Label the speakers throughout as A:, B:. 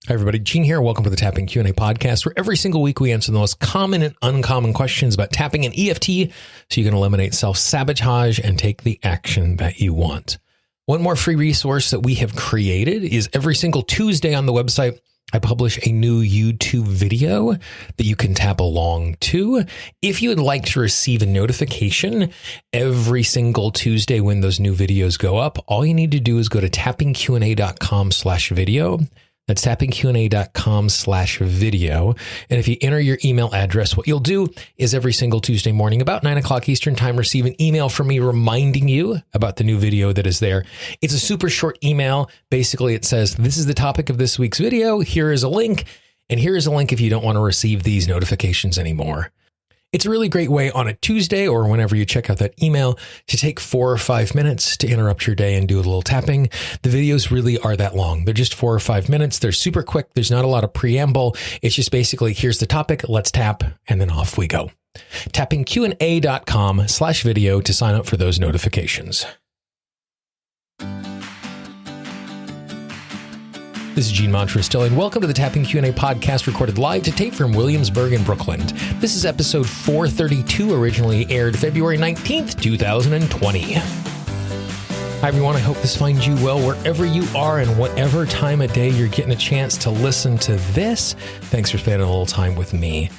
A: Hi, everybody. Gene here. Welcome to the Tapping Q&A podcast, where every single week we answer the most common and uncommon questions about tapping and EFT so you can eliminate self-sabotage and take the action that you want. One more free resource that we have created is every single Tuesday on the website, I publish a new YouTube video that you can tap along to. If you would like to receive a notification every single Tuesday when those new videos go up, all you need to do is go to tappingqa.com/video. That's tappingqa.com/video. And if you enter your email address, what you'll do is every single Tuesday morning about 9 o'clock Eastern time, receive an email from me reminding you about the new video that is there. It's a super short email. Basically, it says, this is the topic of this week's video. Here is a link. And here is a link if you don't want to receive these notifications anymore. It's a really great way on a Tuesday or whenever you check out that email to take 4 or 5 minutes to interrupt your day and do a little tapping. The videos really are that long. They're just 4 or 5 minutes. They're super quick. There's not a lot of preamble. It's just basically, here's the topic, let's tap, and then off we go. Tappingqa.com/video to sign up for those notifications. This is Gene Montrestill, and welcome to the Tapping Q&A podcast recorded live to tape from Williamsburg in Brooklyn. This is episode 432, originally aired February 19th, 2020. Hi, everyone. I hope this finds you well wherever you are and whatever time of day you're getting a chance to listen to this. Thanks for spending a little time with me.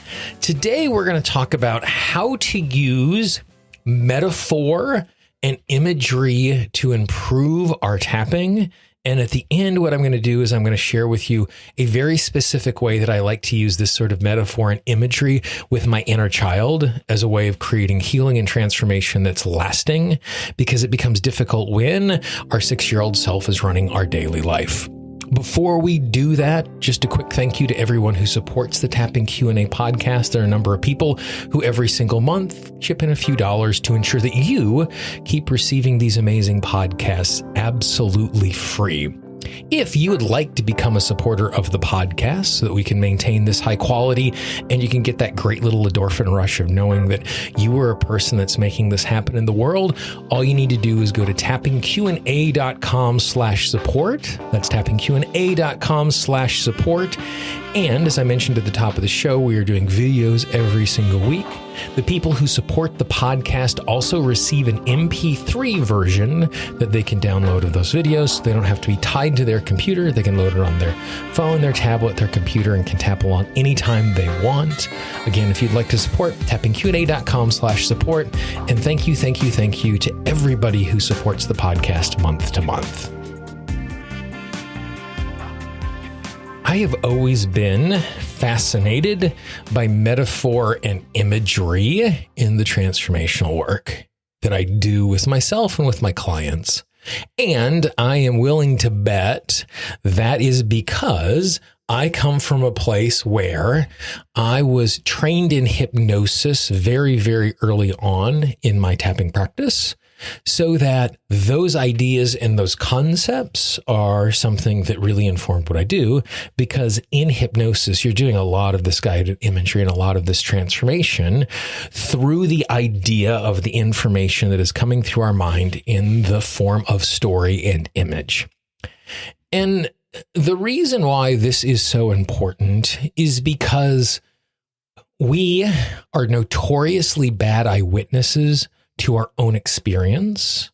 A: Today, we're going to talk about how to use metaphor and imagery to improve our tapping. And at the end, what I'm going to do is I'm going to share with you a very specific way that I like to use this sort of metaphor and imagery with my inner child as a way of creating healing and transformation that's lasting, because it becomes difficult when our 6-year-old self is running our daily life. Before we do that, just a quick thank you to everyone who supports the Tapping Q&A podcast. There are a number of people who every single month chip in a few dollars to ensure that you keep receiving these amazing podcasts absolutely free. If you would like to become a supporter of the podcast so that we can maintain this high quality and you can get that great little endorphin rush of knowing that you are a person that's making this happen in the world, all you need to do is go to tappingqa.com/support. That's tappingqa.com/support. And as I mentioned at the top of the show, we are doing videos every single week. The people who support the podcast also receive an MP3 version that they can download of those videos. So they don't have to be tied to their computer. They can load it on their phone, their tablet, their computer, and can tap along anytime they want. Again, if you'd like to support, tappingqa.com/support. And thank you to everybody who supports the podcast month to month. I have always been fascinated by metaphor and imagery in the transformational work that I do with myself and with my clients. And I am willing to bet that is because I come from a place where I was trained in hypnosis very, very early on in my tapping practice, so that those ideas and those concepts are something that really informed what I do. Because in hypnosis, you're doing a lot of this guided imagery and a lot of this transformation through the idea of the information that is coming through our mind in the form of story and image. And the reason why this is so important is because we are notoriously bad eyewitnesses to our own experience.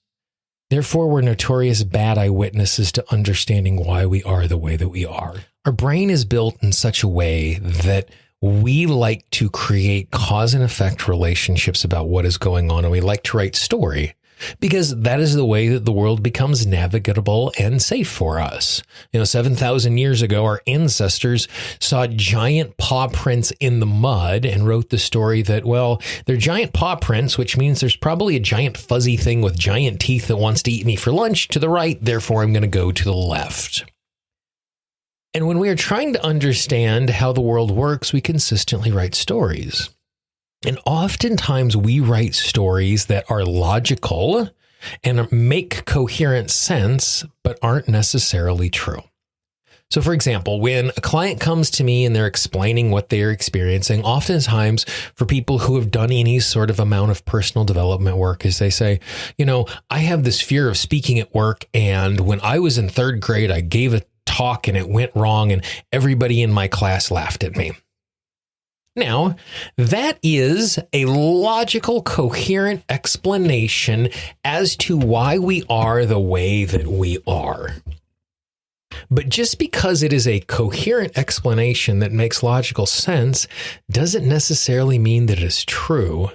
A: Therefore, we're notorious bad eyewitnesses to understanding why we are the way that we are. Our brain is built in such a way that we like to create cause and effect relationships about what is going on, and we like to write story, because that is the way that the world becomes navigable and safe for us. 7,000 years ago, our ancestors saw giant paw prints in the mud and wrote the story that, well, they're giant paw prints, which means there's probably a giant fuzzy thing with giant teeth that wants to eat me for lunch to the right. Therefore, I'm going to go to the left. And when we are trying to understand how the world works, we consistently write stories. And oftentimes we write stories that are logical and make coherent sense, but aren't necessarily true. So for example, when a client comes to me and they're explaining what they're experiencing, oftentimes for people who have done any sort of amount of personal development work, is they say, you know, I have this fear of speaking at work. And when I was in third grade, I gave a talk and it went wrong and everybody in my class laughed at me. Now, that is a logical, coherent explanation as to why we are the way that we are. But just because it is a coherent explanation that makes logical sense doesn't necessarily mean that it is true.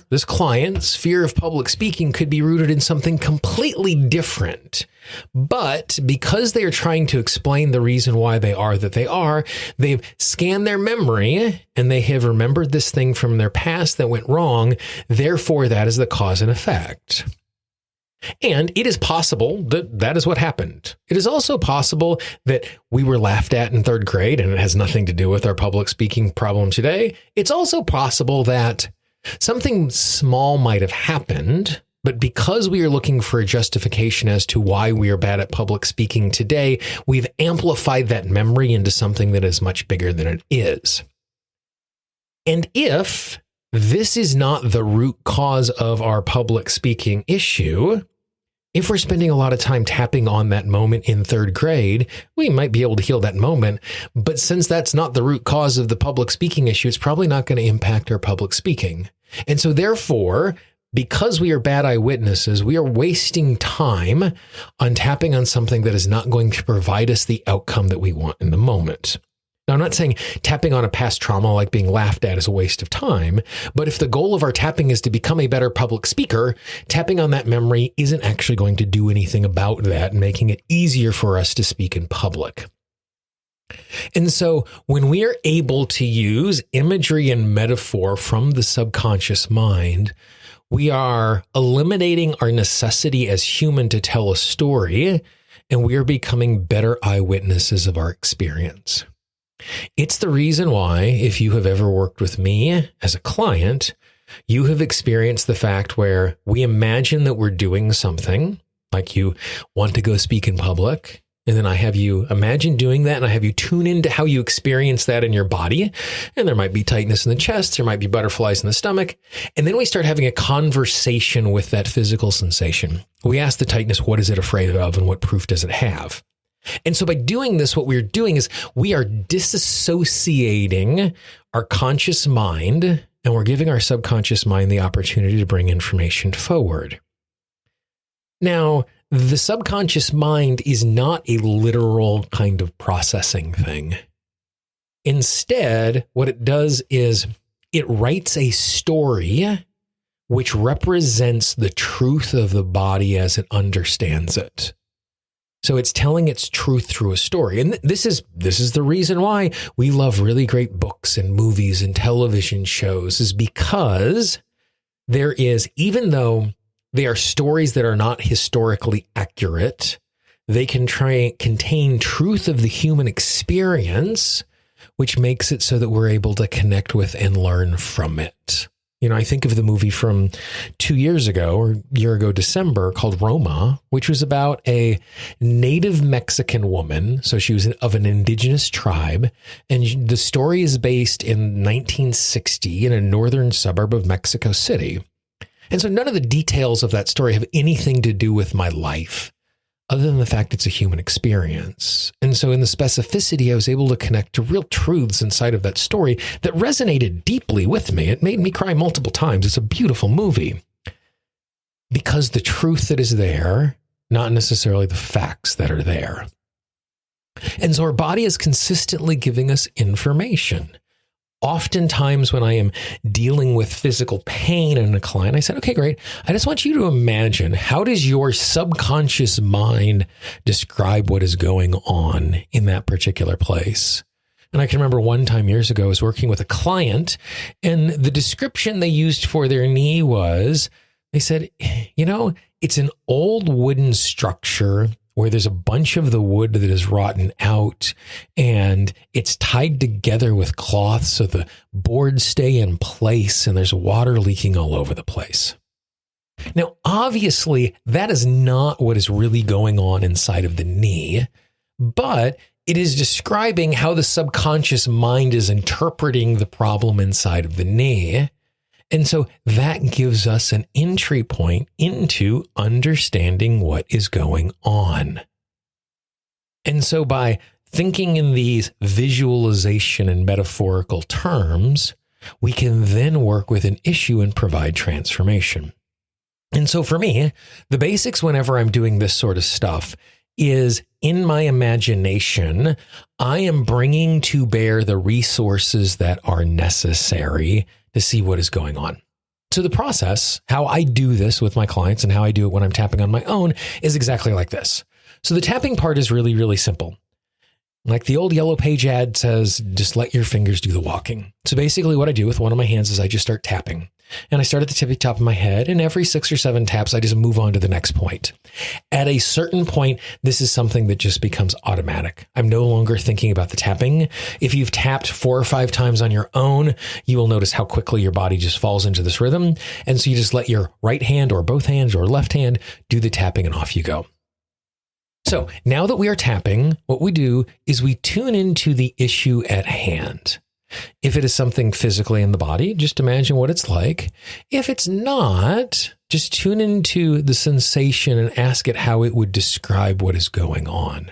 A: This client's fear of public speaking could be rooted in something completely different. But because they are trying to explain the reason why they are that they are, they've scanned their memory and they have remembered this thing from their past that went wrong. Therefore, that is the cause and effect. And it is possible that that is what happened. It is also possible that we were laughed at in third grade and it has nothing to do with our public speaking problem today. It's also possible that something small might have happened, but because we are looking for a justification as to why we are bad at public speaking today, we've amplified that memory into something that is much bigger than it is. And if this is not the root cause of our public speaking issue, if we're spending a lot of time tapping on that moment in third grade, we might be able to heal that moment. But since that's not the root cause of the public speaking issue, it's probably not going to impact our public speaking. And so therefore, because we are bad eyewitnesses, we are wasting time on tapping on something that is not going to provide us the outcome that we want in the moment. Now, I'm not saying tapping on a past trauma like being laughed at is a waste of time, but if the goal of our tapping is to become a better public speaker, tapping on that memory isn't actually going to do anything about that and making it easier for us to speak in public. And so when we are able to use imagery and metaphor from the subconscious mind, we are eliminating our necessity as human to tell a story, and we are becoming better eyewitnesses of our experience. It's the reason why, if you have ever worked with me as a client, you have experienced the fact where we imagine that we're doing something, like you want to go speak in public, and then I have you imagine doing that, and I have you tune into how you experience that in your body, and there might be tightness in the chest, there might be butterflies in the stomach, and then we start having a conversation with that physical sensation. We ask the tightness, what is it afraid of, and what proof does it have? And so by doing this, what we're doing is we are disassociating our conscious mind, and we're giving our subconscious mind the opportunity to bring information forward. Now, the subconscious mind is not a literal kind of processing thing. Instead, what it does is it writes a story which represents the truth of the body as it understands it. So it's telling its truth through a story. And this is the reason why we love really great books and movies and television shows, is because there is, even though they are stories that are not historically accurate, they can contain truth of the human experience, which makes it so that we're able to connect with and learn from it. You know, I think of the movie from 2 years ago or year ago, December, called Roma, which was about a native Mexican woman. So she was of an indigenous tribe. And the story is based in 1960 in a northern suburb of Mexico City. And so none of the details of that story have anything to do with my life, other than the fact it's a human experience. And so in the specificity, I was able to connect to real truths inside of that story that resonated deeply with me. It made me cry multiple times. It's a beautiful movie because the truth that is there, not necessarily the facts that are there. And so our body is consistently giving us information. Oftentimes when I am dealing with physical pain in a client, I said, okay, great. I just want you to imagine, how does your subconscious mind describe what is going on in that particular place? And I can remember one time years ago, I was working with a client, and the description they used for their knee was, they said, you know, it's an old wooden structure where there's a bunch of the wood that is rotten out and it's tied together with cloth so the boards stay in place and there's water leaking all over the place. Now, obviously, that is not what is really going on inside of the knee, but it is describing how the subconscious mind is interpreting the problem inside of the knee. And so that gives us an entry point into understanding what is going on. And so by thinking in these visualization and metaphorical terms, we can then work with an issue and provide transformation. And so for me, the basics whenever I'm doing this sort of stuff is in my imagination, I am bringing to bear the resources that are necessary to see what is going on. So the process, how I do this with my clients and how I do it when I'm tapping on my own is exactly like this. So the tapping part is really, really simple. Like the old Yellow Page ad says, just let your fingers do the walking. So basically what I do with one of my hands is I just start tapping. And I start at the tippy top of my head, and every 6 or 7 taps, I just move on to the next point. At a certain point, this is something that just becomes automatic. I'm no longer thinking about the tapping. If you've tapped 4 or 5 times on your own, you will notice how quickly your body just falls into this rhythm. And so you just let your right hand or both hands or left hand do the tapping, and off you go. So now that we are tapping, what we do is we tune into the issue at hand. If it is something physically in the body, just imagine what it's like. If it's not, just tune into the sensation and ask it how it would describe what is going on.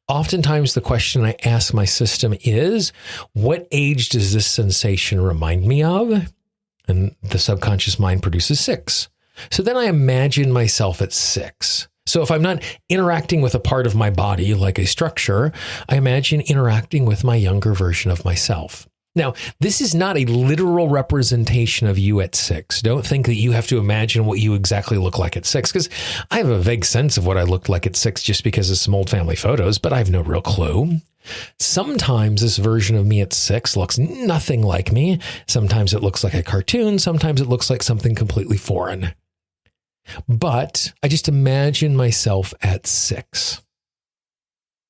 A: Oftentimes, the question I ask my system is, what age does this sensation remind me of? And the subconscious mind produces 6. So then I imagine myself at 6. So if I'm not interacting with a part of my body like a structure, I imagine interacting with my younger version of myself. Now, this is not a literal representation of you at 6. Don't think that you have to imagine what you exactly look like at 6, because I have a vague sense of what I looked like at 6 just because of some old family photos, but I have no real clue. Sometimes this version of me at 6 looks nothing like me. Sometimes it looks like a cartoon. Sometimes it looks like something completely foreign. But I just imagine myself at 6.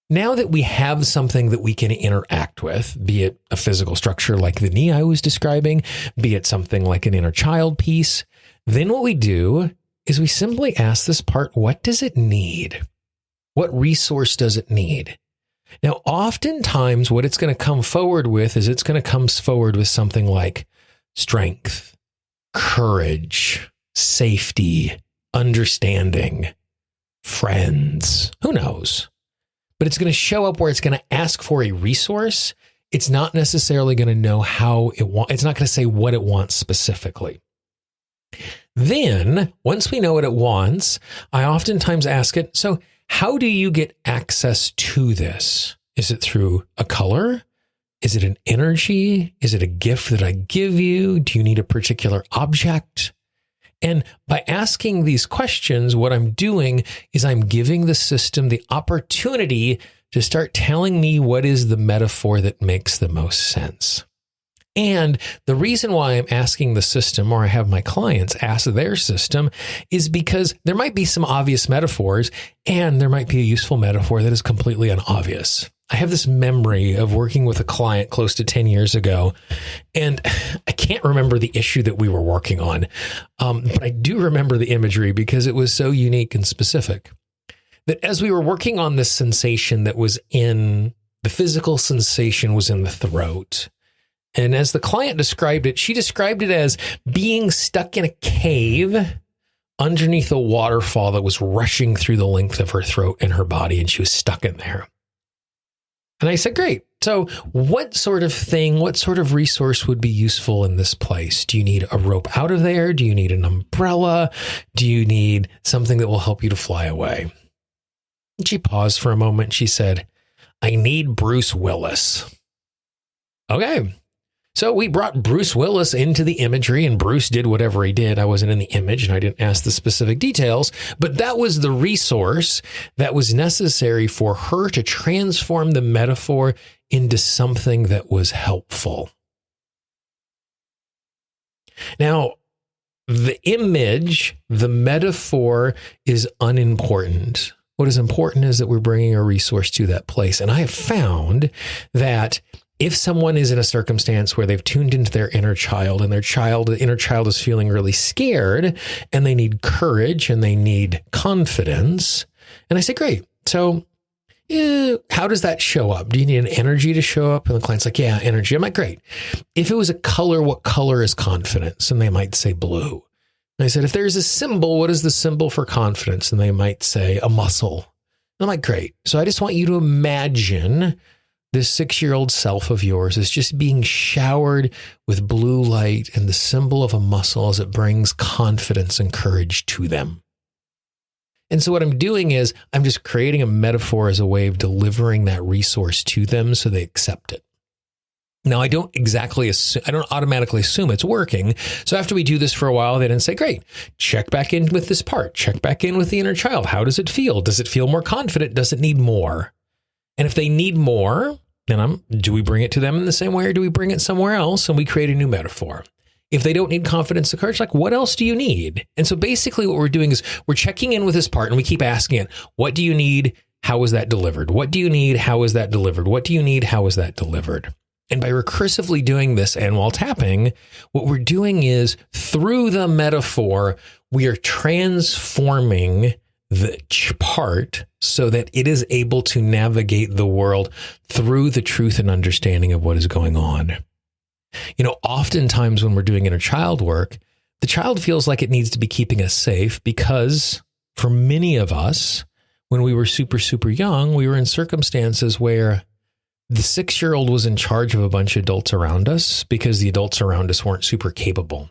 A: Now that we have something that we can interact with, be it a physical structure like the knee I was describing, be it something like an inner child piece, then what we do is we simply ask this part, what does it need? What resource does it need? Now, oftentimes what it's going to come forward with is it's going to come forward with something like strength, courage, safety, understanding, friends, who knows? But it's going to show up where it's going to ask for a resource. It's not necessarily going to know how it wants. It's not going to say what it wants specifically. Then, once we know what it wants, I oftentimes ask it, so how do you get access to this? Is it through a color? Is it an energy? Is it a gift that I give you? Do you need a particular object? And by asking these questions, what I'm doing is I'm giving the system the opportunity to start telling me what is the metaphor that makes the most sense. And the reason why I'm asking the system, or I have my clients ask their system, is because there might be some obvious metaphors and there might be a useful metaphor that is completely unobvious. I have this memory of working with a client close to 10 years ago, and I can't remember the issue that we were working on, but I do remember the imagery because it was so unique and specific. That as we were working on this sensation that was in, the physical sensation was in the throat. And as the client described it, she described it as being stuck in a cave underneath a waterfall that was rushing through the length of her throat and her body, and she was stuck in there. And I said, great. So what sort of thing, what sort of resource would be useful in this place? Do you need a rope out of there? Do you need an umbrella? Do you need something that will help you to fly away? And she paused for a moment. She said, I need Bruce Willis. Okay. So we brought Bruce Willis into the imagery, and Bruce did whatever he did. I wasn't in the image and I didn't ask the specific details, but that was the resource that was necessary for her to transform the metaphor into something that was helpful. Now, the image, the metaphor is unimportant. What is important is that we're bringing a resource to that place. And I have found that if someone is in a circumstance where they've tuned into their inner child and the inner child is feeling really scared and they need courage and they need confidence. And I say, great. So how does that show up? Do you need an energy to show up? And the client's like, yeah, energy. I'm like, great. If it was a color, what color is confidence? And they might say blue. And I said, if there's a symbol, what is the symbol for confidence? And they might say a muscle. I'm like, great. So I just want you to imagine this 6-year-old self of yours is just being showered with blue light and the symbol of a muscle as it brings confidence and courage to them. And so what I'm doing is I'm just creating a metaphor as a way of delivering that resource to them so they accept it. Now, I don't automatically assume it's working. So after we do this for a while, they then say, great, check back in with this part, check back in with the inner child. How does it feel? Does it feel more confident? Does it need more? And if they need more, then do we bring it to them in the same way or do we bring it somewhere else and we create a new metaphor? If they don't need confidence and courage, like what else do you need? And so basically what we're doing is we're checking in with this part and we keep asking it, what do you need? How is that delivered? What do you need? How is that delivered? What do you need? How is that delivered? And by recursively doing this and while tapping, what we're doing is through the metaphor, we are transforming the part so that it is able to navigate the world through the truth and understanding of what is going on. You know, oftentimes when we're doing inner child work, the child feels like it needs to be keeping us safe because for many of us, when we were super, super young, we were in circumstances where the 6-year-old was in charge of a bunch of adults around us because the adults around us weren't super capable.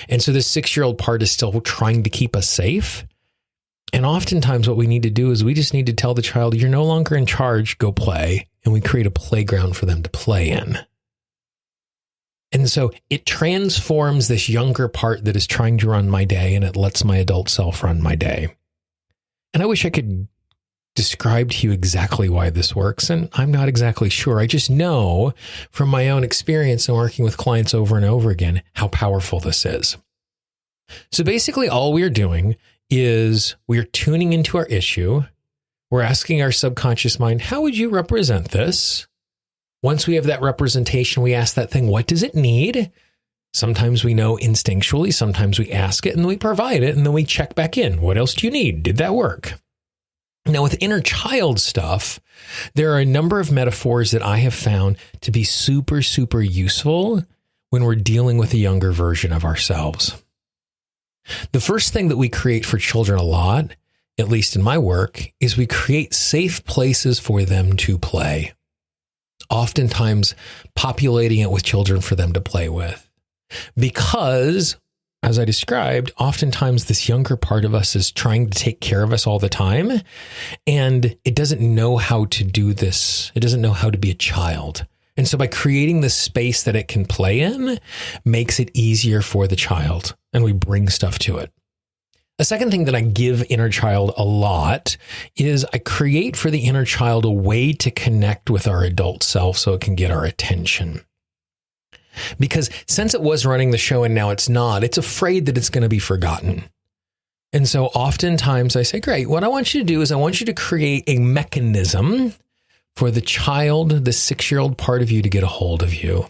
A: And so this 6-year-old part is still trying to keep us safe. And oftentimes what we need to do is we just need to tell the child, you're no longer in charge, go play. And we create a playground for them to play in. And so it transforms this younger part that is trying to run my day and it lets my adult self run my day. And I wish I could describe to you exactly why this works. And I'm not exactly sure. I just know from my own experience and working with clients over and over again, how powerful this is. So basically all we're doing is we're tuning into our issue. We're asking our subconscious mind, how would you represent this? Once we have that representation, we ask that thing, what does it need? Sometimes we know instinctually, sometimes we ask it and we provide it and then we check back in. What else do you need? Did that work? Now, with inner child stuff, there are a number of metaphors that I have found to be super, super useful when we're dealing with a younger version of ourselves. The first thing that we create for children a lot, at least in my work, is we create safe places for them to play. Oftentimes populating it with children for them to play with. Because, as I described, oftentimes this younger part of us is trying to take care of us all the time, and it doesn't know how to do this. It doesn't know how to be a child. And so by creating this space that it can play in, makes it easier for the child, and we bring stuff to it. A second thing that I give inner child a lot is I create for the inner child a way to connect with our adult self so it can get our attention. Because since it was running the show and now it's not, it's afraid that it's going to be forgotten. And so oftentimes I say, great, what I want you to do is I want you to create a mechanism for the child, the 6-year-old part of you to get a hold of you.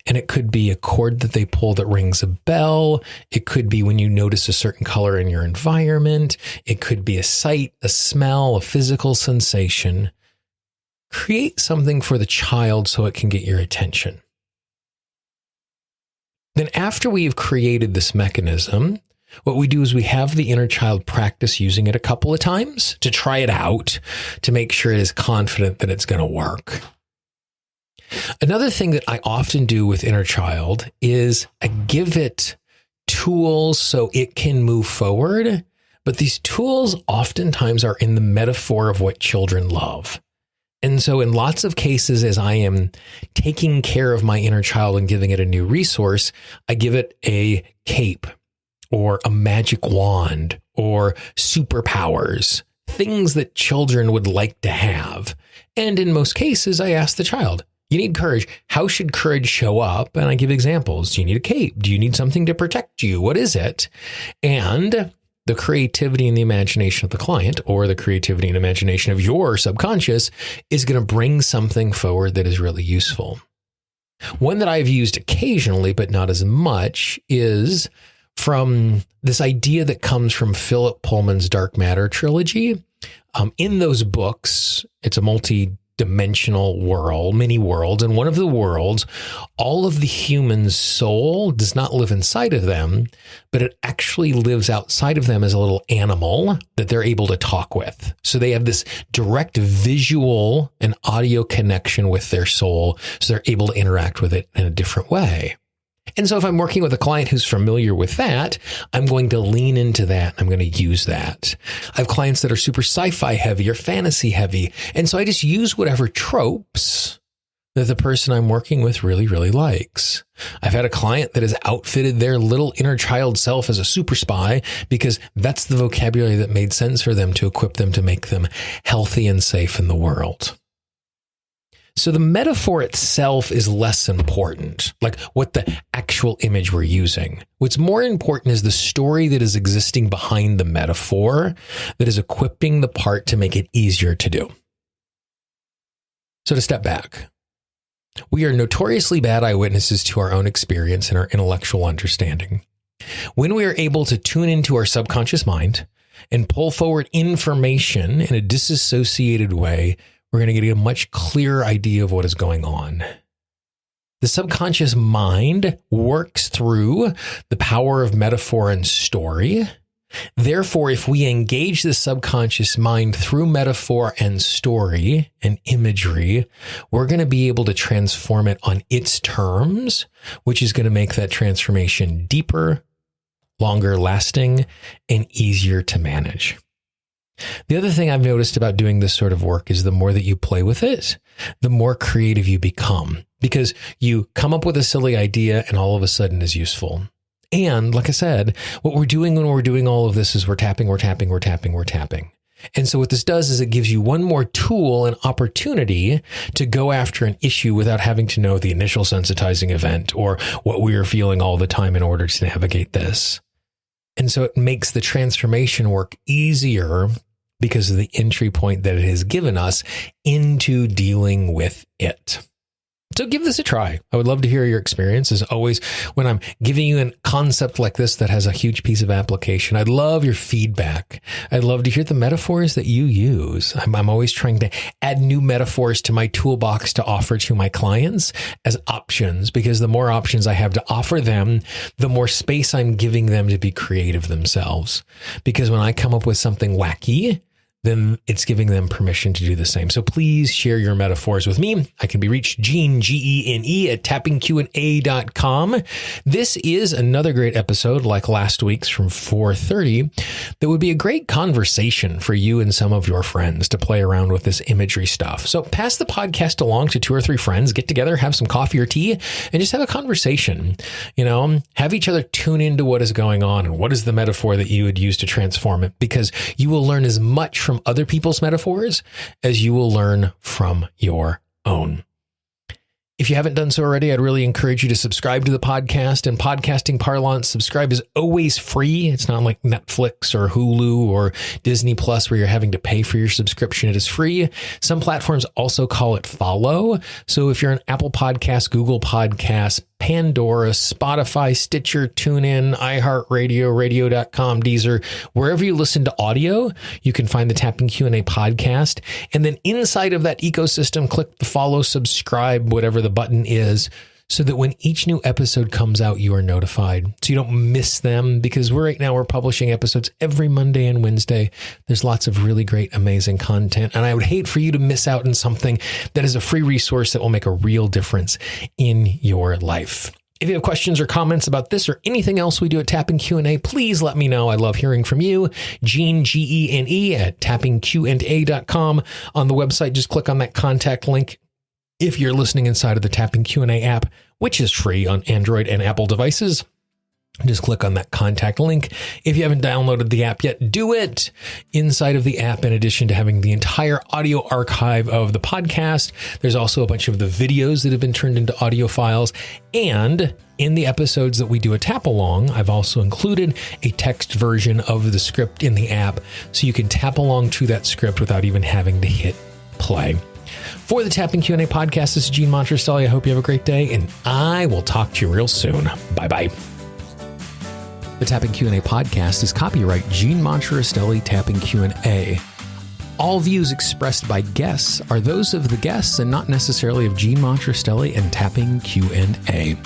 A: And it could be a cord that they pull that rings a bell. It could be when you notice a certain color in your environment. It could be a sight, a smell, a physical sensation. Create something for the child so it can get your attention. Then after we've created this mechanism, what we do is we have the inner child practice using it a couple of times to try it out, to make sure it is confident that it's going to work. Another thing that I often do with inner child is I give it tools so it can move forward, but these tools oftentimes are in the metaphor of what children love. And so in lots of cases, as I am taking care of my inner child and giving it a new resource, I give it a cape or a magic wand or superpowers, things that children would like to have. And in most cases, I ask the child, you need courage. How should courage show up? And I give examples. Do you need a cape? Do you need something to protect you? What is it? And the creativity and the imagination of the client, or the creativity and imagination of your subconscious, is going to bring something forward that is really useful. One that I've used occasionally, but not as much, is from this idea that comes from Philip Pullman's Dark Matter trilogy. In those books, it's a dimensional world, many worlds. And one of the worlds, all of the human's soul does not live inside of them, but it actually lives outside of them as a little animal that they're able to talk with. So they have this direct visual and audio connection with their soul. So they're able to interact with it in a different way. And so if I'm working with a client who's familiar with that, I'm going to lean into that. I'm going to use that. I have clients that are super sci-fi heavy or fantasy heavy. And so I just use whatever tropes that the person I'm working with really, really likes. I've had a client that has outfitted their little inner child self as a super spy because that's the vocabulary that made sense for them to equip them to make them healthy and safe in the world. So the metaphor itself is less important, like what the actual image we're using. What's more important is the story that is existing behind the metaphor that is equipping the part to make it easier to do. So to step back, we are notoriously bad eyewitnesses to our own experience and our intellectual understanding. When we are able to tune into our subconscious mind and pull forward information in a disassociated way, we're going to get a much clearer idea of what is going on. The subconscious mind works through the power of metaphor and story. Therefore, if we engage the subconscious mind through metaphor and story and imagery, we're going to be able to transform it on its terms, which is going to make that transformation deeper, longer lasting, and easier to manage. The other thing I've noticed about doing this sort of work is the more that you play with it, the more creative you become, because you come up with a silly idea and all of a sudden is useful. And like I said, what we're doing when we're doing all of this is we're tapping. And so what this does is it gives you one more tool and opportunity to go after an issue without having to know the initial sensitizing event or what we are feeling all the time in order to navigate this. And so it makes the transformation work easier because of the entry point that it has given us into dealing with it. So give this a try. I would love to hear your experience. As always, when I'm giving you a concept like this that has a huge piece of application, I'd love your feedback. I'd love to hear the metaphors that you use. I'm always trying to add new metaphors to my toolbox to offer to my clients as options, because the more options I have to offer them, the more space I'm giving them to be creative themselves. Because when I come up with something wacky, then it's giving them permission to do the same. So please share your metaphors with me. I can be reached Gene, Gene, at tappingqa.com. This is another great episode like last week's from 4:30 that would be a great conversation for you and some of your friends to play around with this imagery stuff. So pass the podcast along to 2 or 3 friends, get together, have some coffee or tea, and just have a conversation. Have each other tune into what is going on and what is the metaphor that you would use to transform it, because you will learn as much from other people's metaphors as you will learn from your own. If you haven't done so already, I'd really encourage you to subscribe to the podcast. And podcasting parlance, subscribe is always free. It's not like Netflix or Hulu or Disney Plus where you're having to pay for your subscription. It is free. Some platforms also call it follow. So if you're an Apple Podcast, Google Podcasts, Pandora, Spotify, Stitcher, TuneIn, iHeartRadio, Radio.com, Deezer, wherever you listen to audio, you can find the Tapping Q&A podcast. And then inside of that ecosystem, click the follow, subscribe, whatever the button is, so that when each new episode comes out, you are notified so you don't miss them, because right now we're publishing episodes every Monday and Wednesday. There's lots of really great, amazing content. And I would hate for you to miss out on something that is a free resource that will make a real difference in your life. If you have questions or comments about this or anything else we do at Tapping Q&A, please let me know. I love hearing from you. Gene, Gene, at tappingqa.com. On the website, just click on that contact link. If you're listening inside of the Tapping Q&A app, which is free on Android and Apple devices, just click on that contact link. If you haven't downloaded the app yet, do it. Inside of the app, in addition to having the entire audio archive of the podcast, there's also a bunch of the videos that have been turned into audio files. And in the episodes that we do a tap along, I've also included a text version of the script in the app, so you can tap along to that script without even having to hit play. For the Tapping Q&A podcast, this is Gene Montrestelli. I hope you have a great day, and I will talk to you real soon. Bye-bye. The Tapping Q&A podcast is copyright Gene Montrestelli Tapping Q&A. All views expressed by guests are those of the guests and not necessarily of Gene Montrestelli and Tapping Q&A.